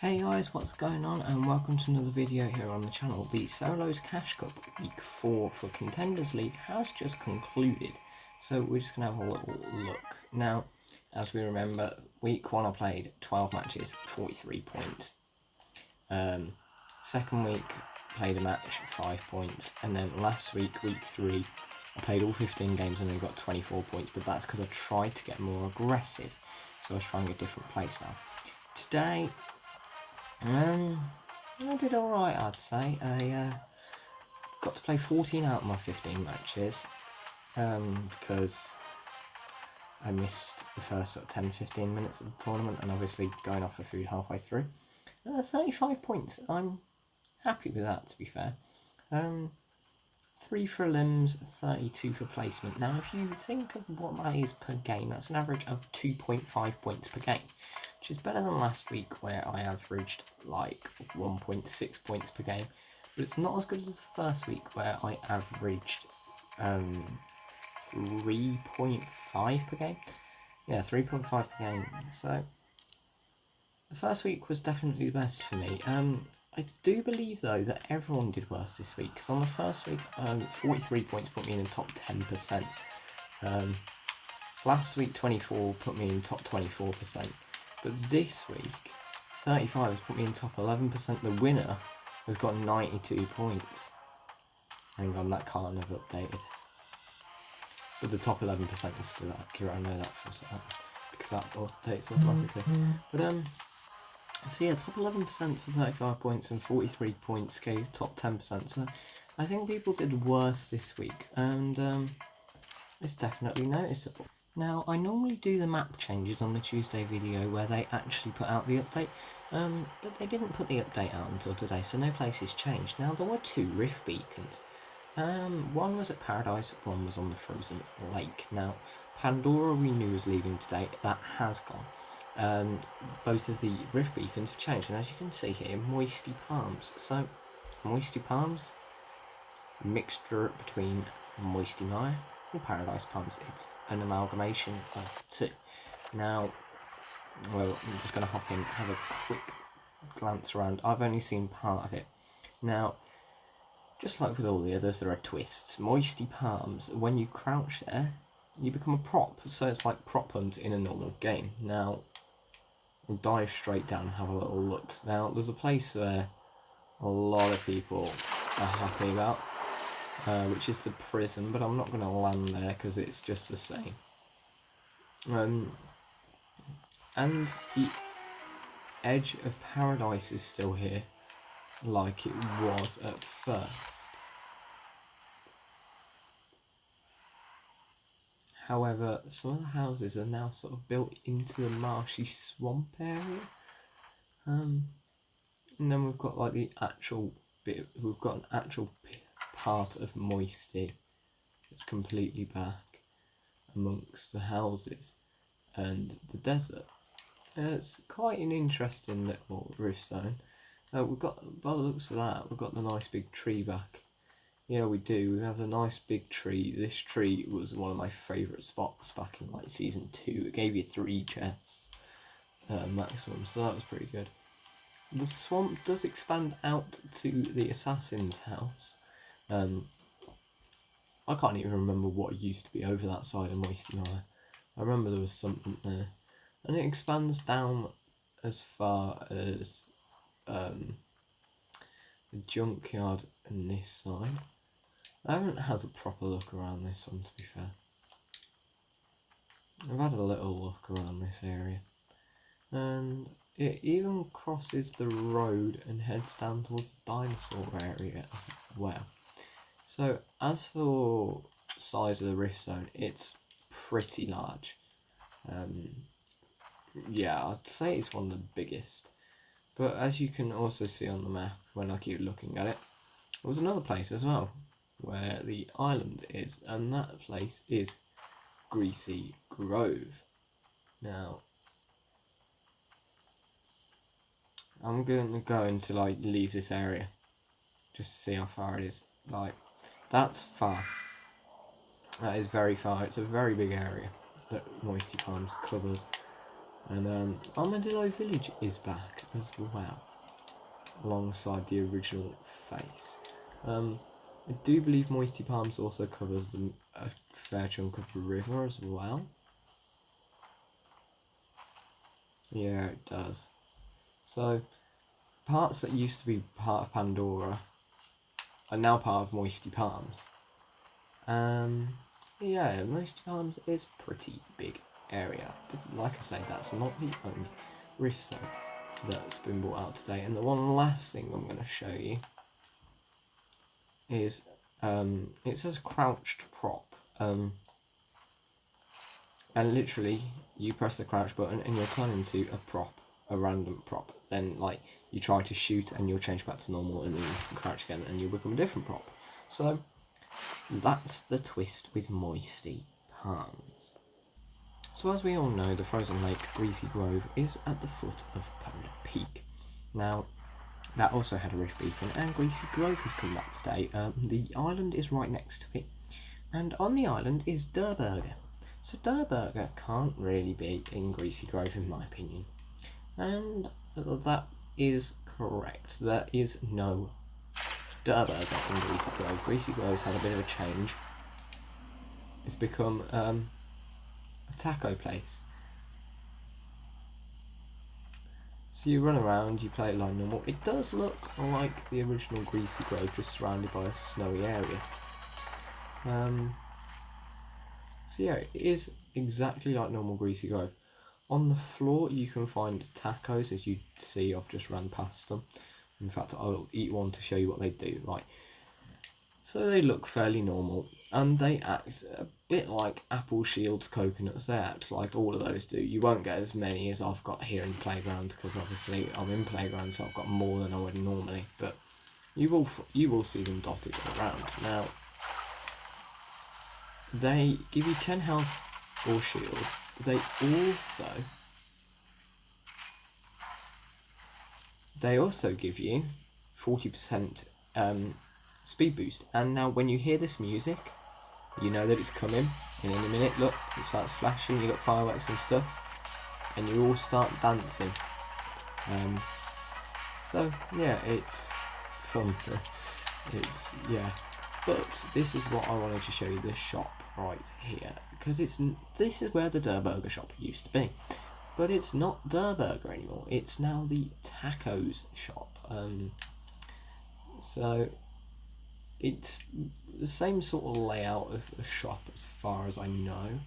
Hey guys, what's going on, and welcome to another video here on the channel. The Solos Cash Cup week 4 for Contenders League has just concluded, so we're just going to have a little look. Now, as we remember, week 1 I played 12 matches, 43 points. Second week, played a match, 5 points, and then last week, week 3, I played all 15 games and I got 24 points, but that's because I tried to get more aggressive, so I was trying a different playstyle. Today, I did alright, I'd say. I got to play 14 out of my 15 matches because I missed the first sort of 10-15 minutes of the tournament, and obviously going off for food halfway through. 35 points, I'm happy with that, to be fair. 3 for limbs, 32 for placement. Now if you think of what that is per game, that's an average of 2.5 points per game, which is better than last week where I averaged like 1.6 points per game, but it's not as good as the first week where I averaged 3.5 per game. Yeah, 3.5 per game. So the first week was definitely the best for me. I do believe though that everyone did worse this week, because on the first week 43 points put me in the top 10%. Last week 24 put me in top 24%. But this week, 35 has put me in top 11%. The winner has got 92 points. Hang on, that can't have updated. But the top 11% is still accurate, I know that for a second, because that updates automatically. But so yeah, top 11% for 35 points and 43 points gave top 10%. So I think people did worse this week, and it's definitely noticeable. Now, I normally do the map changes on the Tuesday video where they actually put out the update, but they didn't put the update out until today, so no places changed. Now, there were 2 rift beacons. One was at Paradise, one was on the frozen lake. Now, Pandora we knew was leaving today, that has gone. Both of the rift beacons have changed, and as you can see here, Moisty Palms. So, Moisty Palms, mixture between Moisty Mire and Paradise Palms. It's an amalgamation of 2. Now, well, I'm just going to hop in, have a quick glance around. I've only seen part of it. Now, just like with all the others, there are twists. Moisty Palms, when you crouch there, you become a prop, so it's like prop hunt in a normal game. Now, we'll dive straight down and have a little look. Now, there's a place there a lot of people are happy about, which is the prison, but I'm not going to land there because it's just the same. And the edge of Paradise is still here, like it was at first. However, some of the houses are now sort of built into the marshy swamp area. And then we've got like the actual bit, we've got an actual part of Moisty that's completely back amongst the houses and the desert. It's quite an interesting little rift zone. We've got, by the looks of that, we've got the nice big tree back. Yeah, we do. We have a nice big tree. This tree was one of my favourite spots back in like season 2. It gave you 3 chests maximum, so that was pretty good. The swamp does expand out to the assassin's house. I can't even remember what used to be over that side of Moisty Mire. I remember there was something there. And it expands down as far as the junkyard on this side. I haven't had a proper look around this one, to be fair. I've had a little look around this area. And it even crosses the road and heads down towards the dinosaur area as well. So, as for size of the rift zone, it's pretty large. Yeah, I'd say it's one of the biggest. But as you can also see on the map, when I keep looking at it, there's another place as well, where the island is, and that place is Greasy Grove. Now, I'm going to go into like leave this area, just to see how far it is. Like, that's far. That is very far. It's a very big area that Moisty Palms covers. And Armadillo Village is back as well, alongside the original face. I do believe Moisty Palms also covers a fair chunk of the river as well. Yeah, it does. So, parts that used to be part of Pandora are now part of Moisty Palms. Yeah, Moisty Palms is a pretty big area, but like I say, that's not the only reef zone that's been brought out today. And the one last thing I'm going to show you is it says crouched prop, and literally you press the crouch button and you'll turn into a prop, a random prop. Then like you try to shoot and you'll change back to normal, and then you can crouch again and you'll become a different prop. So that's the twist with Moisty Palms. So as we all know, the frozen lake Greasy Grove is at the foot of Polar Peak. Now, that also had a reef beacon, and Greasy Grove has come back today. The island is right next to it, and on the island is Durburger. So Durburger can't really be in Greasy Grove in my opinion. And that is correct. There is no Durburger in Greasy Grove. Greasy Grove's had a bit of a change. It's become a taco place. So you run around, you play it like normal. It does look like the original Greasy Grove, just surrounded by a snowy area. So yeah, it is exactly like normal Greasy Grove. On the floor you can find tacos, as you see. I've just ran past them. In fact, I'll eat one to show you what they do. Right. So they look fairly normal, and they act a bit like apple shields coconuts. They act like all of those do. You won't get as many as I've got here in the playground, because obviously I'm in playground, so I've got more than I would normally. But you will see them dotted around. Now, they give you 10 health or shield. They also give you 40% speed boost. And now when you hear this music, you know that it's coming. And in a minute, look, it starts flashing, you got fireworks and stuff, and you all start dancing. So yeah, it's fun. Yeah. But this is what I wanted to show you, the shop right here, because this is where the Durburger shop used to be. But it's not Durburger anymore, it's now the tacos shop. So it's the same sort of layout of a shop as far as I know.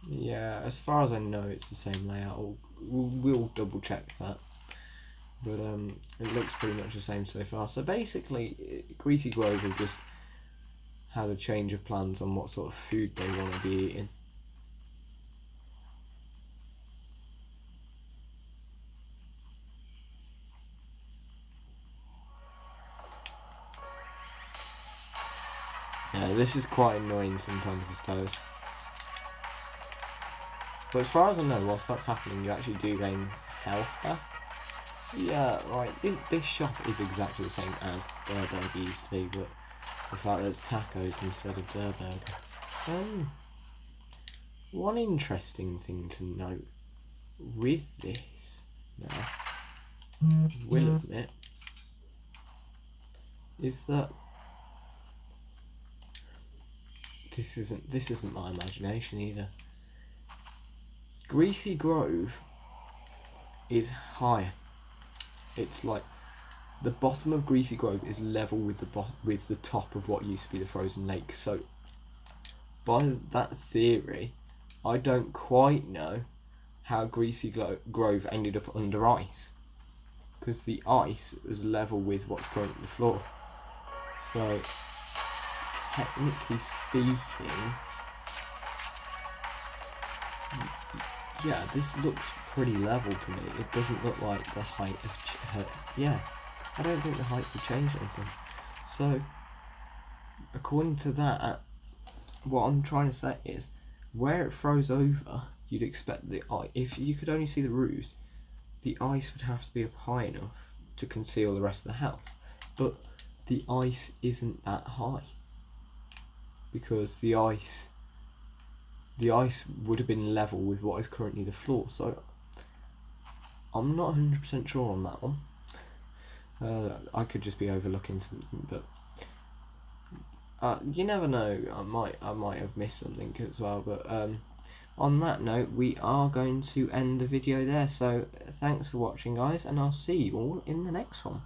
Yeah, as far as I know it's the same layout. We'll double check that. But it looks pretty much the same so far. So basically, Greasy Grove have just had a change of plans on what sort of food they want to be eating. Yeah, this is quite annoying sometimes, I suppose. But as far as I know, whilst that's happening, you actually do gain health back. Yeah, right, this shop is exactly the same as Durburger used to be, but the fact that it's tacos instead of Durburger. One interesting thing to note with this, now, will admit, is that this isn't my imagination either. Greasy Grove is higher. It's like the bottom of Greasy Grove is level with the top of what used to be the frozen lake. So by that theory, I don't quite know how Greasy Grove ended up under ice, because the ice was level with what's currently the floor. So technically speaking, yeah, this looks pretty level to me. It doesn't look like the height of... yeah, I don't think the heights have changed anything. So, according to that, what I'm trying to say is, where it froze over, you'd expect the ice... If you could only see the roofs, the ice would have to be up high enough to conceal the rest of the house. But the ice isn't that high, because the ice the ice would have been level with what is currently the floor. So I'm not 100% sure on that one. I could just be overlooking something, but you never know. I might have missed something as well. But on that note, we are going to end the video there. So thanks for watching, guys, and I'll see you all in the next one.